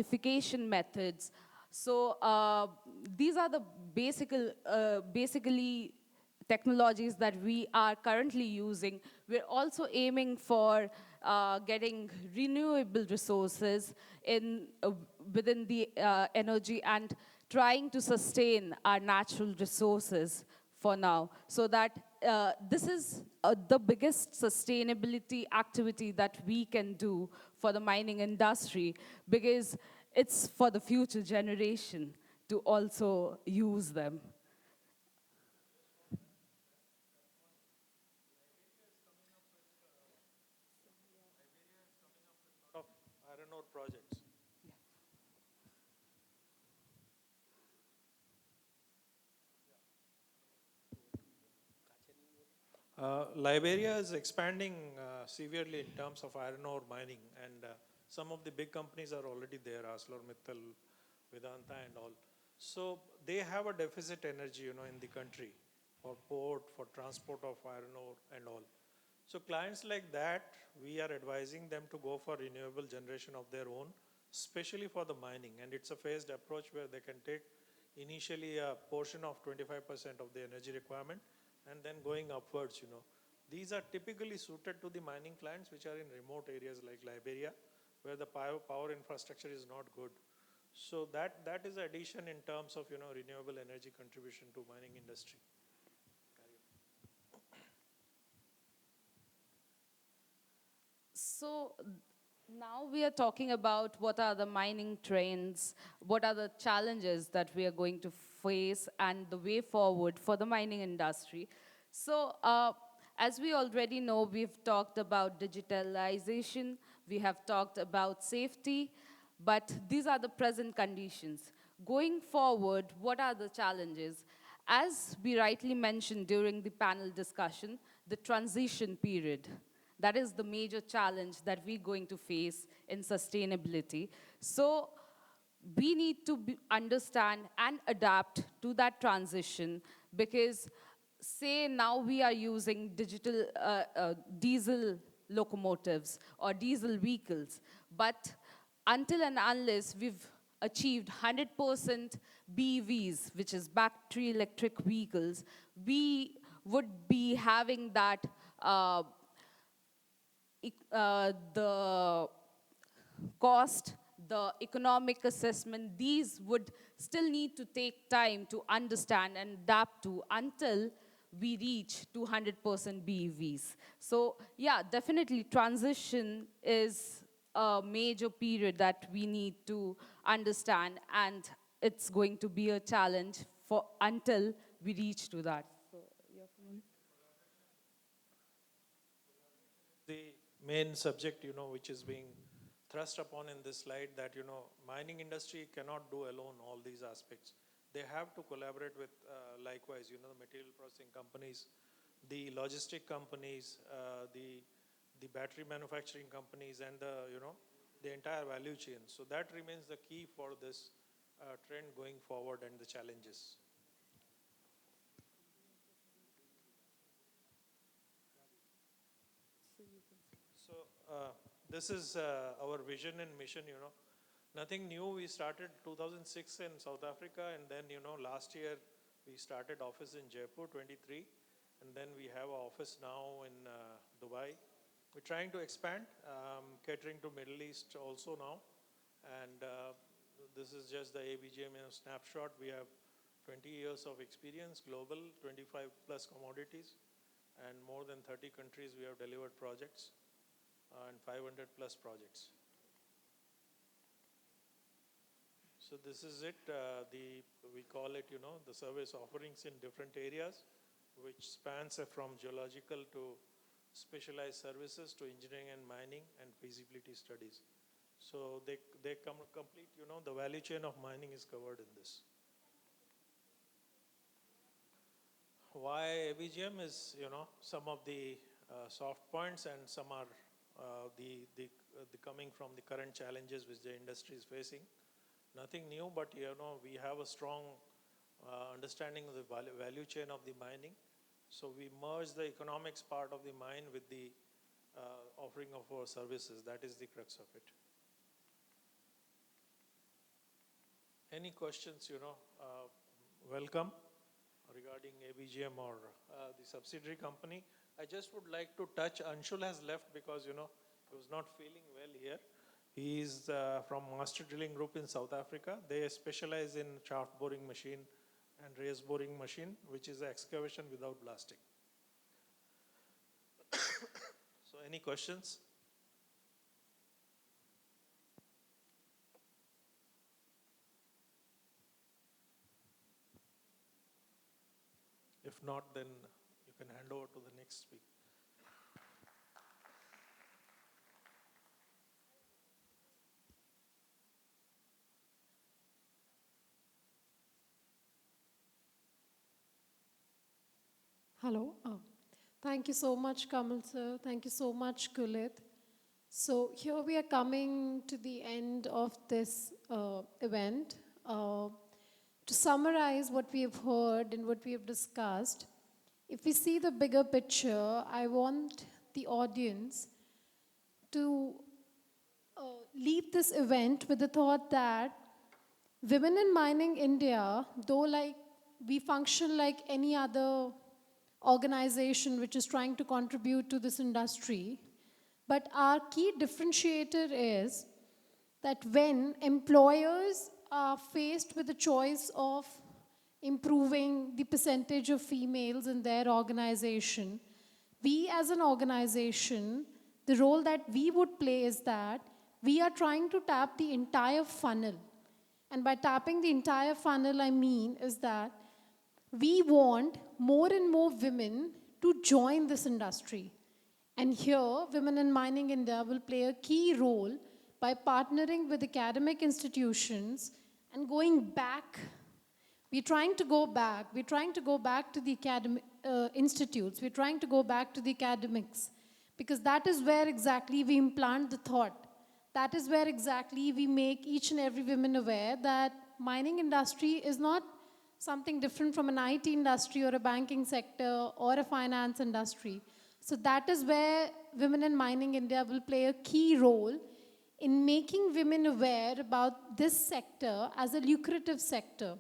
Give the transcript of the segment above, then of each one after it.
identification methods. So these are the basically technologies that we are currently using. We're also aiming for getting renewable resources within the energy and trying to sustain our natural resources for now, so that this is the biggest sustainability activity that we can do for the mining industry, because it's for the future generation to also use them. Of iron ore projects. Liberia is expanding severely in terms of iron ore mining, and some of the big companies are already there, ArcelorMittal, Vedanta, and all. So they have a deficit energy, in the country for port, for transport of iron ore, and all. So clients like that, we are advising them to go for renewable generation of their own, especially for the mining. And it's a phased approach where they can take initially a portion of 25% of the energy requirement and then going upwards. These are typically suited to the mining clients which are in remote areas like Liberia, where the power infrastructure is not good. So that is addition in terms of renewable energy contribution to mining industry. So now we are talking about what are the mining trends, what are the challenges that we are going to face, and the way forward for the mining industry. So as we already know, we've talked about digitalization, we have talked about safety, but these are the present conditions. Going forward, what are the challenges? As we rightly mentioned during the panel discussion, the transition period. That is the major challenge that we're going to face in sustainability. So we need to understand and adapt to that transition, because say now we are using diesel locomotives or diesel vehicles, but until and unless we've achieved 100% BEVs, which is battery electric vehicles, we would be having that the cost, the economic assessment, these would still need to take time to understand and adapt to until we reach 200% BEVs. So yeah, definitely transition is a major period that we need to understand, and it's going to be a challenge for until we reach to that. The main subject, which is being thrust upon in this slide, that, mining industry cannot do alone all these aspects. They have to collaborate with, likewise, the material processing companies, the logistic companies, the battery manufacturing companies, and the entire value chain. So that remains the key for this trend going forward and the challenges. So this is our vision and mission. Nothing new. We started 2006 in South Africa, and then last year we started office in Jaipur 23, and then we have an office now in Dubai. We're trying to expand, catering to Middle East also now, and this is just the ABGM snapshot. We have 20 years of experience, global, 25 plus commodities, and more than 30 countries we have delivered projects, and 500 plus projects. So this is it. We call it, the service offerings in different areas, which spans from geological to specialized services to engineering and mining and feasibility studies. So they complete, the value chain of mining is covered in this. Why ABGM is, some of the soft points, and some are the coming from the current challenges which the industry is facing. Nothing new, but we have a strong understanding of the value chain of the mining. So we merge the economics part of the mine with the offering of our services. That is the crux of it. Any questions, welcome regarding ABGM or the subsidiary company. I just would like to touch, Anshul has left because, he was not feeling well here. He is from Master Drilling Group in South Africa. They specialize in shaft boring machine and raise boring machine, which is excavation without blasting. So any questions? If not, then you can hand over to the next speaker. Hello. Thank you so much, Kamal sir. Thank you so much, Kulit. So here we are coming to the end of this event. To summarize what we have heard and what we have discussed, if we see the bigger picture, I want the audience to leave this event with the thought that women in mining India, though like we function like any other organization which is trying to contribute to this industry, but our key differentiator is that when employers are faced with the choice of improving the percentage of females in their organization, we as an organization, the role that we would play is that we are trying to tap the entire funnel. And by tapping the entire funnel, I mean is that we want more and more women to join this industry. And here, Women in Mining India will play a key role by partnering with academic institutions and going back. We're trying to go back. We're trying to go back to the academic institutes. We're trying to go back to the academics because that is where exactly we implant the thought. That is where exactly we make each and every woman aware that mining industry is not something different from an IT industry or a banking sector or a finance industry. So that is where Women in Mining India will play a key role in making women aware about this sector as a lucrative sector.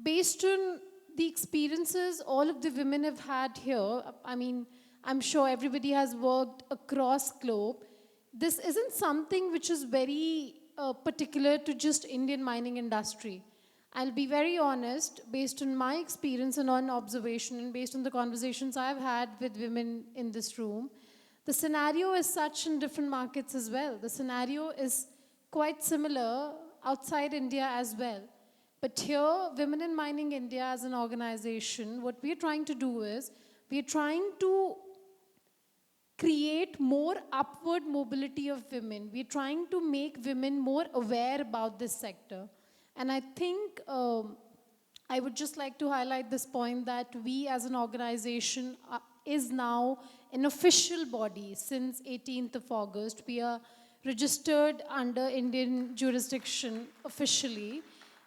Based on the experiences all of the women have had here, I mean, I'm sure everybody has worked across globe. This isn't something which is very particular to just Indian mining industry. I'll be very honest, based on my experience and on observation and based on the conversations I've had with women in this room, the scenario is such in different markets as well. The scenario is quite similar outside India as well. But here, Women in Mining India as an organization, what we're trying to do is, we're trying to create more upward mobility of women. We're trying to make women more aware about this sector. And I think I would just like to highlight this point that we as an organization is now an official body since 18th of August. We are registered under Indian jurisdiction officially.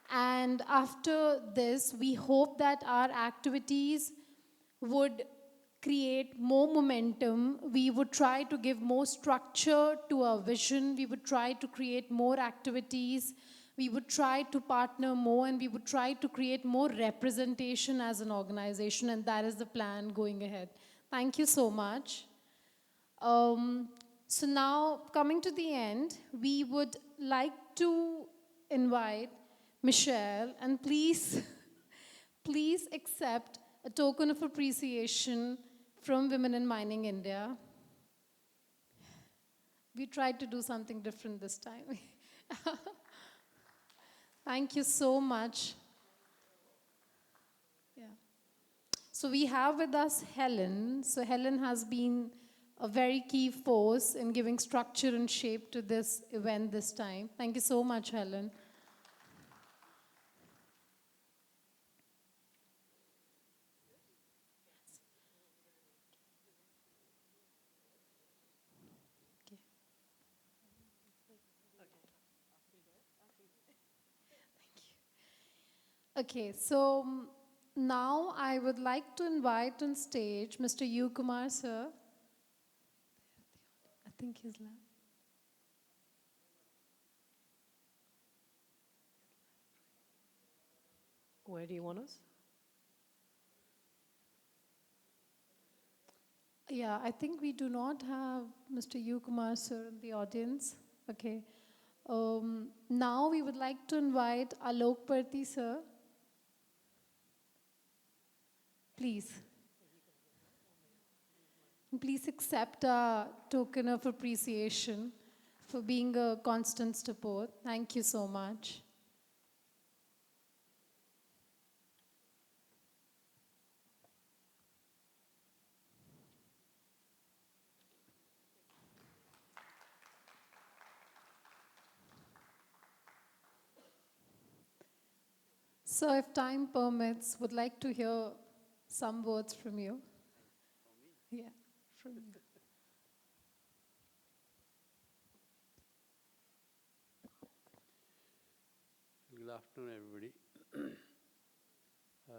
And after this, we hope that our activities would create more momentum. We would try to give more structure to our vision. We would try to create more activities. We would try to partner more and we would try to create more representation as an organization, and that is the plan going ahead. Thank you so much. So now, coming to the end, we would like to invite Michelle, and please, please accept a token of appreciation from Women in Mining India. We tried to do something different this time. Thank you so much. Yeah. So we have with us Helen. So Helen has been a very key force in giving structure and shape to this event this time. Thank you so much, Helen. Okay, so now I would like to invite on stage Mr. U. Kumar, sir. I think he's left. Where do you want us? Yeah, I think we do not have Mr. U. Kumar sir in the audience. Okay. Now we would like to invite Alok Parti sir. Please. Please accept a token of appreciation for being a constant support. Thank you so much. So if time permits, would like to hear some words from you. Yeah, from you. Good afternoon, everybody.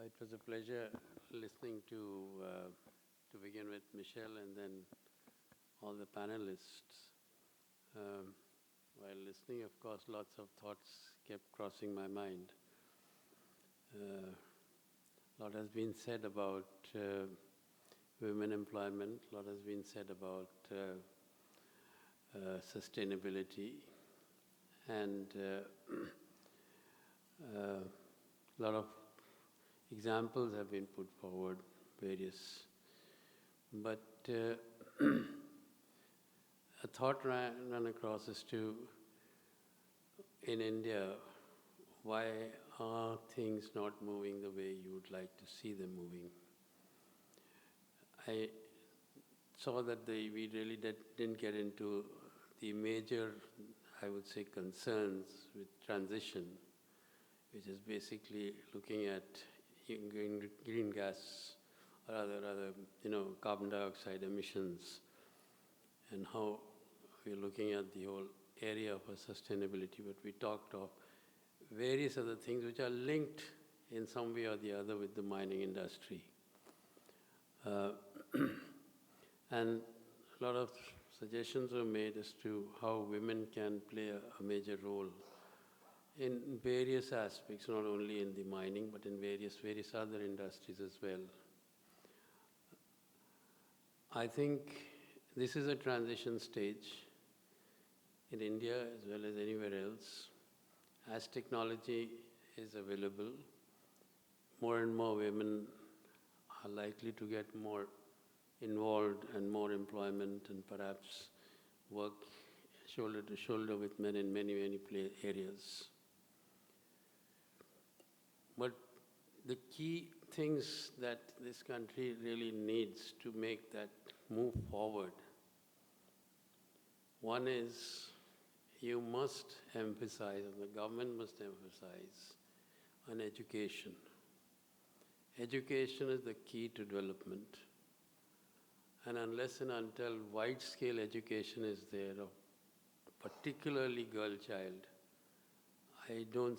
It was a pleasure listening to begin with, Michelle, and then all the panelists. While listening, of course, lots of thoughts kept crossing my mind. A lot has been said about women employment, a lot has been said about sustainability, and a lot of examples have been put forward, various. But a thought ran across as to, in India, why are things not moving the way you would like to see them moving? I saw that we really didn't get into the major, I would say, concerns with transition, which is basically looking at green gas or other carbon dioxide emissions, and how we're looking at the whole area of sustainability. But we talked of various other things which are linked in some way or the other with the mining industry. And a lot of suggestions were made as to how women can play a major role in various aspects, not only in the mining, but in various other industries as well. I think this is a transition stage in India as well as anywhere else. As technology is available, more and more women are likely to get more involved and more employment, and perhaps work shoulder to shoulder with men in many areas. But the key things that this country really needs to make that move forward, one is you must emphasize, and the government must emphasize, on education. Education is the key to development. And unless and until wide-scale education is there, particularly girl child, I don't